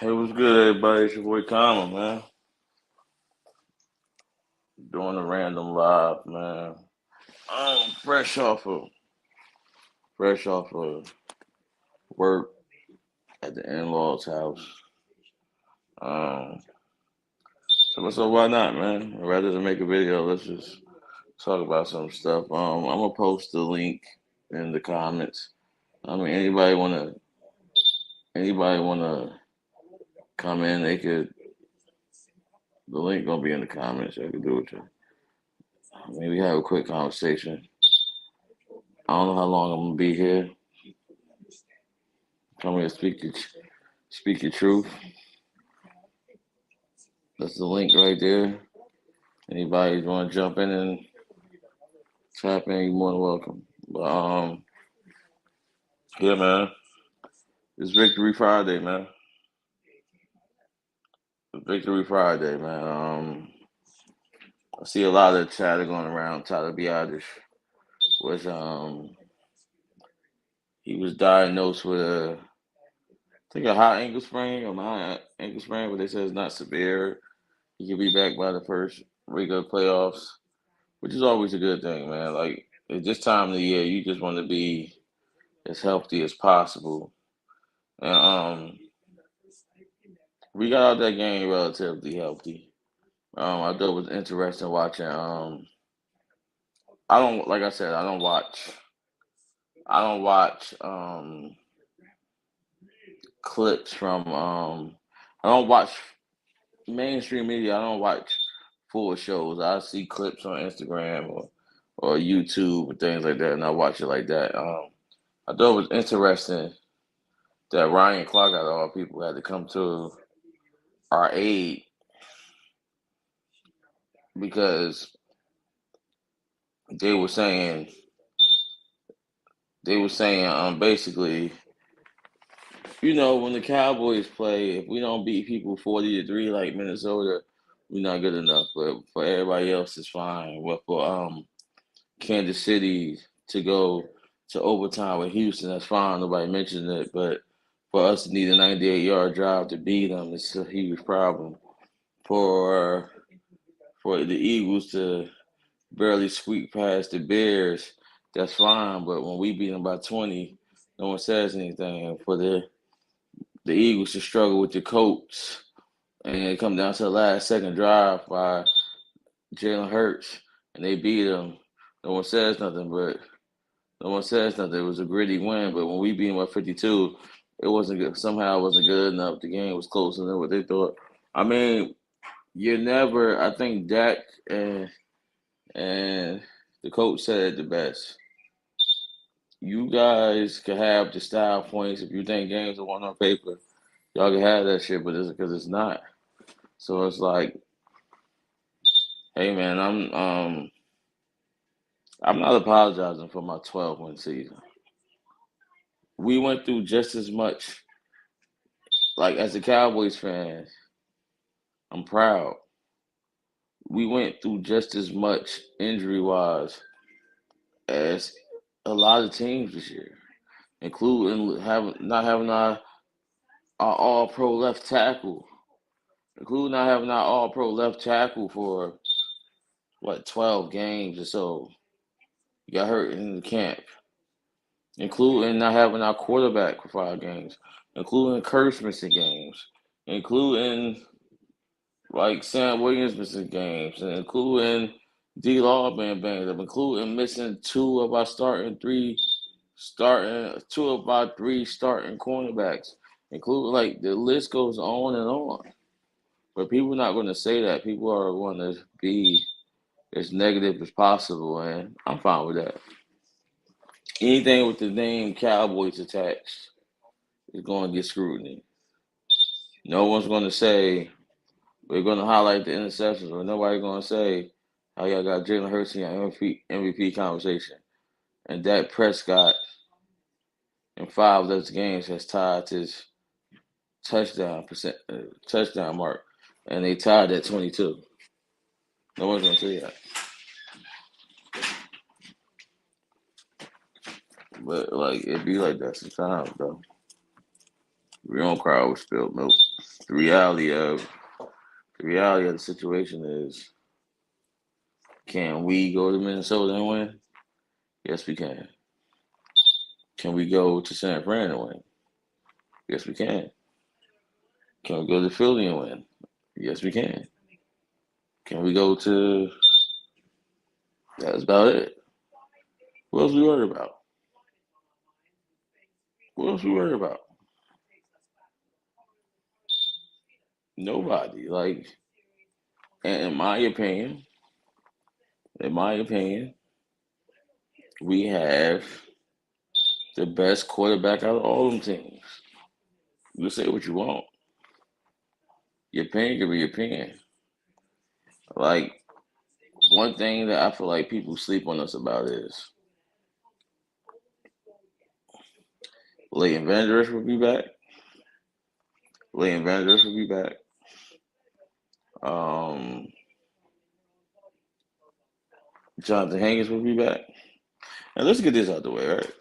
Hey, what's good, everybody? It's your boy Connor, man. Doing a random live, man. I'm fresh off of work at the in-laws' house. Um, so why not, man? Rather than make a video, let's just talk about some stuff. I'm gonna post the link in the comments. I mean, anybody wanna come in? They could. The link gonna be in the comments. I could do it. Maybe have a quick conversation. I don't know how long I'm gonna be here. Come here, speak your truth. That's the link right there. Anybody want to jump in and tap in, you're more than welcome. But yeah, man, it's Victory Friday, man. It's Victory Friday, man. I see a lot of chatter going around. Tyler Biadasz was he was diagnosed with I think a high ankle sprain or my ankle sprain, but they said it's not severe. He could be back by the first week of the playoffs, which is always a good thing, man. Like at this time of the year, you just want to be as healthy as possible. And we got out that game relatively healthy. I thought it was interesting watching. I don't like I said, I don't watch clips from I don't watch mainstream media. I don't watch full shows. I see clips on Instagram or YouTube and things like that, and I watch it like that. I thought it was interesting that Ryan Clark, out of all people, had to come to our aid because they were saying basically, when the Cowboys play, if we don't beat people 40-3 like Minnesota, we're not good enough. But for everybody else, it's fine. Well, for Kansas City to go to overtime with Houston, that's fine. Nobody mentioned it. But for us to need a 98-yard drive to beat them, it's a huge problem. For the Eagles to barely squeak past the Bears, that's fine. But when we beat them by 20, no one says anything. For the Eagles to struggle with the Colts and it come down to the last second drive by Jalen Hurts and they beat them, no one says nothing. But no one says nothing. It was a gritty win. But when we beat them by 52, it wasn't good. Somehow it wasn't good enough. The game was closer than what they thought. I mean, you never. I think Dak and the coach said it the best. You guys can have the style points if you think games are won on paper. Y'all can have that shit, but it's because it's not. So it's like, hey man, I'm not apologizing for my 12-win season. We went through just as much. Like as a Cowboys fan, I'm proud. We went through just as much injury wise as a lot of teams this year, including having not having our All Pro left tackle, including not having our All Pro left tackle for what 12 games or so. He got hurt in the camp, including not having our quarterback for 5 games, including Curse missing games, including like Sam Williams missing games, and including D Law being banged up, including missing two of our three starting cornerbacks, including like the list goes on and on. But people are not going to say that. People are going to be as negative as possible, and I'm fine with that. Anything with the name Cowboys attached is going to get scrutiny. No one's going to say we're going to highlight the interceptions, or nobody going to say how y'all got Jalen Hurts in your MVP conversation, and Dak Prescott in 5 of those games has tied his touchdown mark, and they tied at 22. No one's going to say that, but like it be like that sometimes, though. We don't cry over spilled milk. The reality of the situation is, can we go to Minnesota and win? Yes, we can. Can we go to San Fran and win? Yes, we can. Can we go to Philly and win? Yes, we can. Can we go to? That's about it. What else we worried about? What else we worried about? Nobody. Like, and in my opinion, we have the best quarterback out of all them teams. You say what you want. Your opinion can be your opinion. Like, one thing that I feel like people sleep on us about is Leighton Vanders will be back. Leighton Vanders will be back. Um, Jonathan Hankins will be back. And let's get this out the way, right?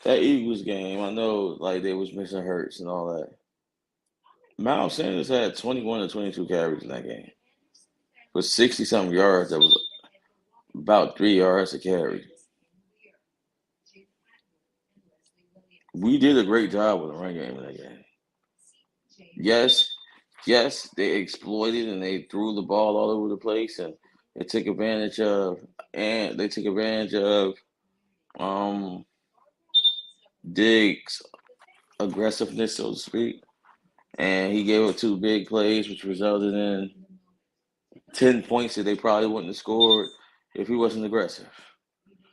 That Eagles game, I know like they was missing Hurts and all that. Miles Sanders had 21 or 22 carries in that game for 60 something yards. That was about 3 yards a carry. We did a great job with the run game in that game. Yes, yes, they exploited and they threw the ball all over the place and they took advantage of and they took advantage of um Diggs' aggressiveness, so to speak. And he gave up two big plays, which resulted in 10 points that they probably wouldn't have scored if he wasn't aggressive.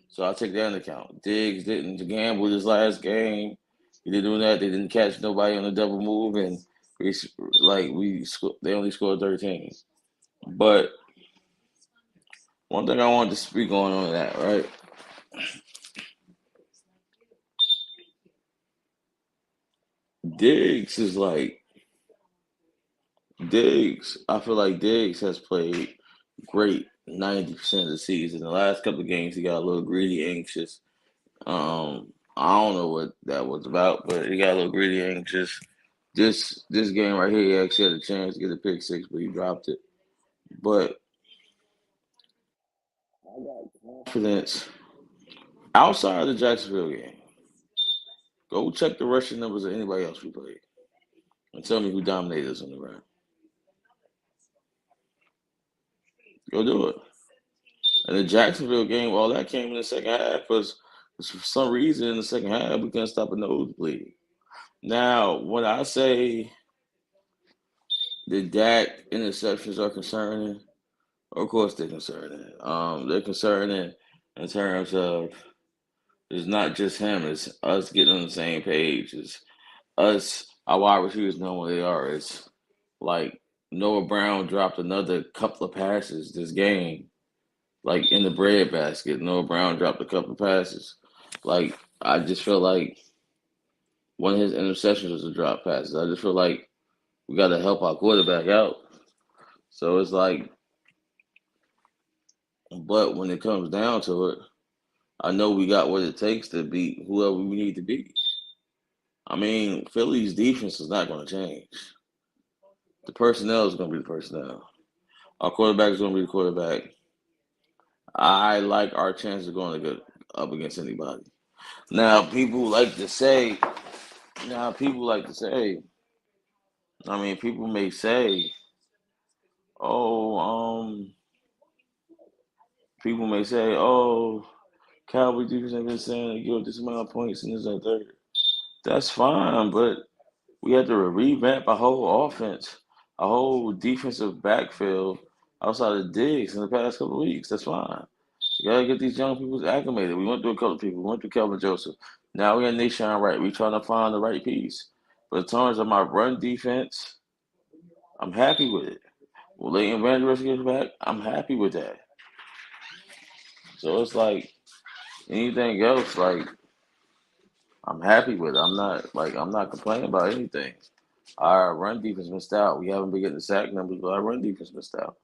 So I'll take that into account. Diggs didn't gamble his last game. He didn't do that. They didn't catch nobody on the double move, and we they only scored 13. But one thing I wanted to speak on that, right? Diggs is like Diggs. I feel like Diggs has played great 90% of the season. The last couple of games, he got a little greedy, anxious. I don't know what that was about, but he got a little greedy, anxious. This game right here, he actually had a chance to get a pick six, but he dropped it. But I got confidence outside of the Jacksonville game. Go check the rushing numbers of anybody else we played and tell me who dominated us on the ground. Go do it. And the Jacksonville game, all that came in the second half was for some reason in the second half we couldn't stop a nosebleed. Now, when I say the Dak interceptions are concerning, of course they're concerning. They're concerning in terms of it's not just him, it's us getting on the same page. It's us, our wide receivers know what they are. It's like Noah Brown dropped another couple of passes this game, like in the breadbasket. Noah Brown dropped a couple of passes. Like I just feel like one of his interceptions was a drop passes. I just feel like we got to help our quarterback out. So it's like, but when it comes down to it, I know we got what it takes to beat whoever we need to beat. I mean, Philly's defense is not going to change. The personnel is going to be the personnel. Our quarterback is going to be the quarterback. I like our chances of going to go up against anybody. Now, people like to say, now people like to say, I mean, people may say, oh, people may say, oh, Cowboy defense ain't been saying they give up this amount of points and this and that. That's fine, but we had to revamp our whole offense, our whole defensive backfield outside of Diggs in the past couple of weeks. That's fine. You gotta get these young people acclimated. We went through a couple of people. We went through Kelvin Joseph. Now we got Nashawn Wright. We trying to find the right piece. But in terms of my run defense, I'm happy with it. Will Leighton Van Der Esch get back? I'm happy with that. So it's like anything else, like I'm happy with it. I'm not complaining about anything. Our run defense missed out. We haven't been getting the sack numbers, but our run defense missed out.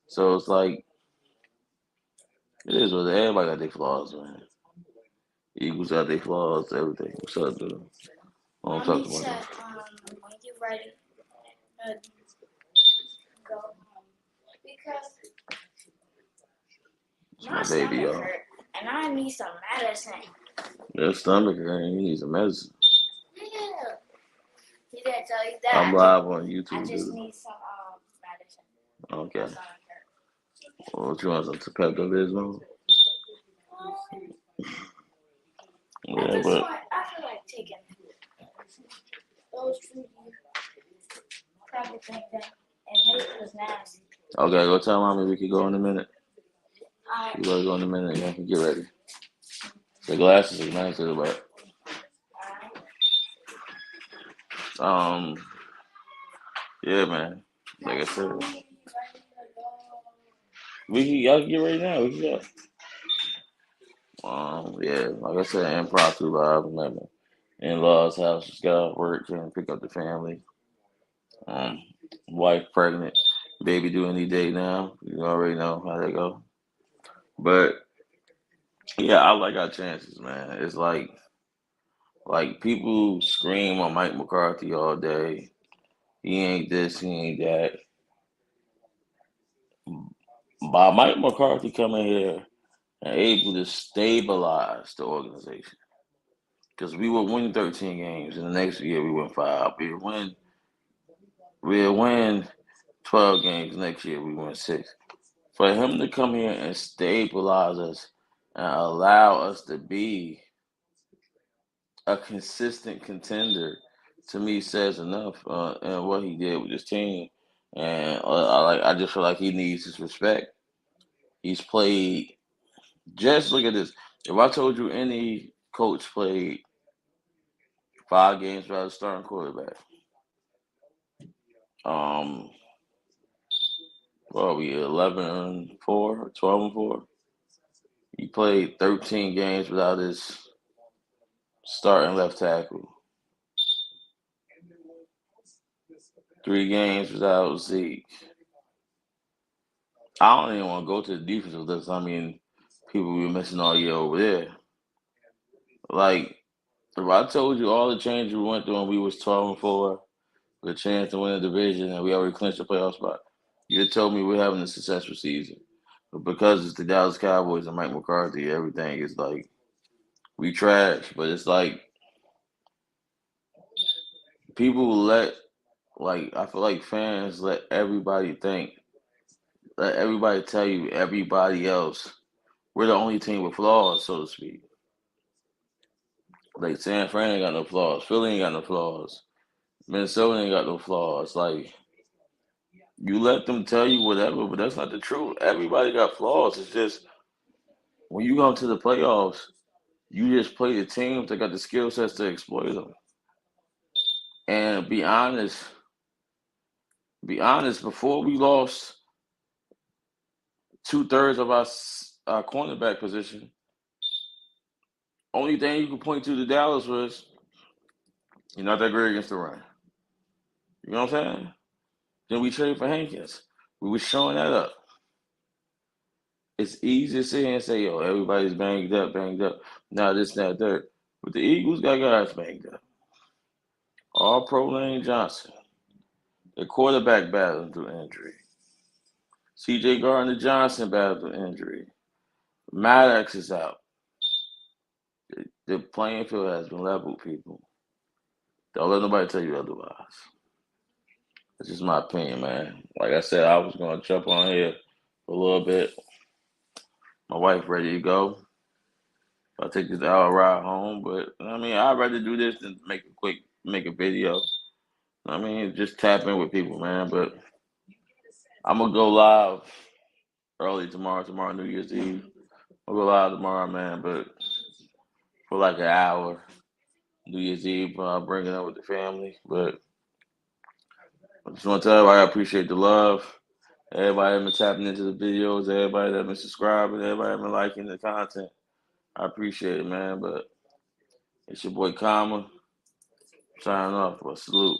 So it's like it is what everybody got their flaws, man. Eagles got their flaws, everything. What's up, dude? I don't talk to myself. go home because It's my my baby, stomach y'all. hurt and I need some medicine. Your stomach, man, you need some medicine. Yeah. He didn't tell you I'm that. live on I YouTube, just dude. need some medicine. Okay. My stomach hurt. Well, what you want, some Pepto-Bismol? Yeah, but I feel like taking those fruity cracker things down. And it was nasty. okay, go tell mommy we could go in a minute. I We gotta go in a minute. Y'all can get ready. The glasses are nice, but um, yeah, man. Like I said, y'all can get ready now. We can go. Yeah, like I said, impromptu vibe. Remember, in-laws' house. Just got off work and pick up the family. Um, wife pregnant, baby due any day now. You already know how they go. But yeah, I like our chances, man. It's like people scream on Mike McCarthy all day. He ain't this, he ain't that. By Mike McCarthy coming here and able to stabilize the organization. Because we will win 13 games, and the next year we win five. We'll win 12 games next year. We win six. For him to come here and stabilize us and allow us to be a consistent contender, to me says enough. And what he did with his team, and I just feel like he needs his respect. He's played. Just look at this. If I told you any coach played 5 games without a starting quarterback, um, what are we 11-4, 12-4? He played 13 games without his starting left tackle, 3 games without Zeke. I don't even want to go to the defensive list. I mean, people we were missing all year over there. Like, if I told you all the changes we went through and we was 12-4 with a chance to win the division and we already clinched the playoff spot, you'd told me we're having a successful season. But because it's the Dallas Cowboys and Mike McCarthy, everything is like we trash. But it's like people let I feel like fans let everybody tell you everybody else we're the only team with flaws, so to speak. Like San Fran ain't got no flaws, Philly ain't got no flaws, Minnesota ain't got no flaws. Like you let them tell you whatever, but that's not the truth. Everybody got flaws. It's just when you go to the playoffs, you just play the teams that got the skill sets to exploit them. And be honest, before we lost 2/3 of our cornerback position, only thing you could point to Dallas was you're not that great against the run. You know what I'm saying? Then we traded for Hankins. We was showing that up. It's easy to sit here and say, "Yo, everybody's banged up, banged up." Now this, that, third. But the Eagles got guys banged up. All pro Lane Johnson, the quarterback battled through injury. C.J. Gardner Johnson battled through injury. Maddox is out. The playing field has been leveled, people. Don't let nobody tell you otherwise. That's just my opinion, man. Like I said, I was gonna jump on here for a little bit. My wife ready to go. I'll take this hour ride home, but I mean, I'd rather do this than make a video. I mean, just tap in with people, man. But I'm gonna go live early tomorrow. Tomorrow, New Year's Eve. I'll go live tomorrow, man. But for like an hour, New Year's Eve, bringing up with the family. But I just want to tell everybody I appreciate the love. Everybody that been tapping into the videos, everybody that been subscribing, everybody that been liking the content. I appreciate it, man. But it's your boy Kama signing off. Salute.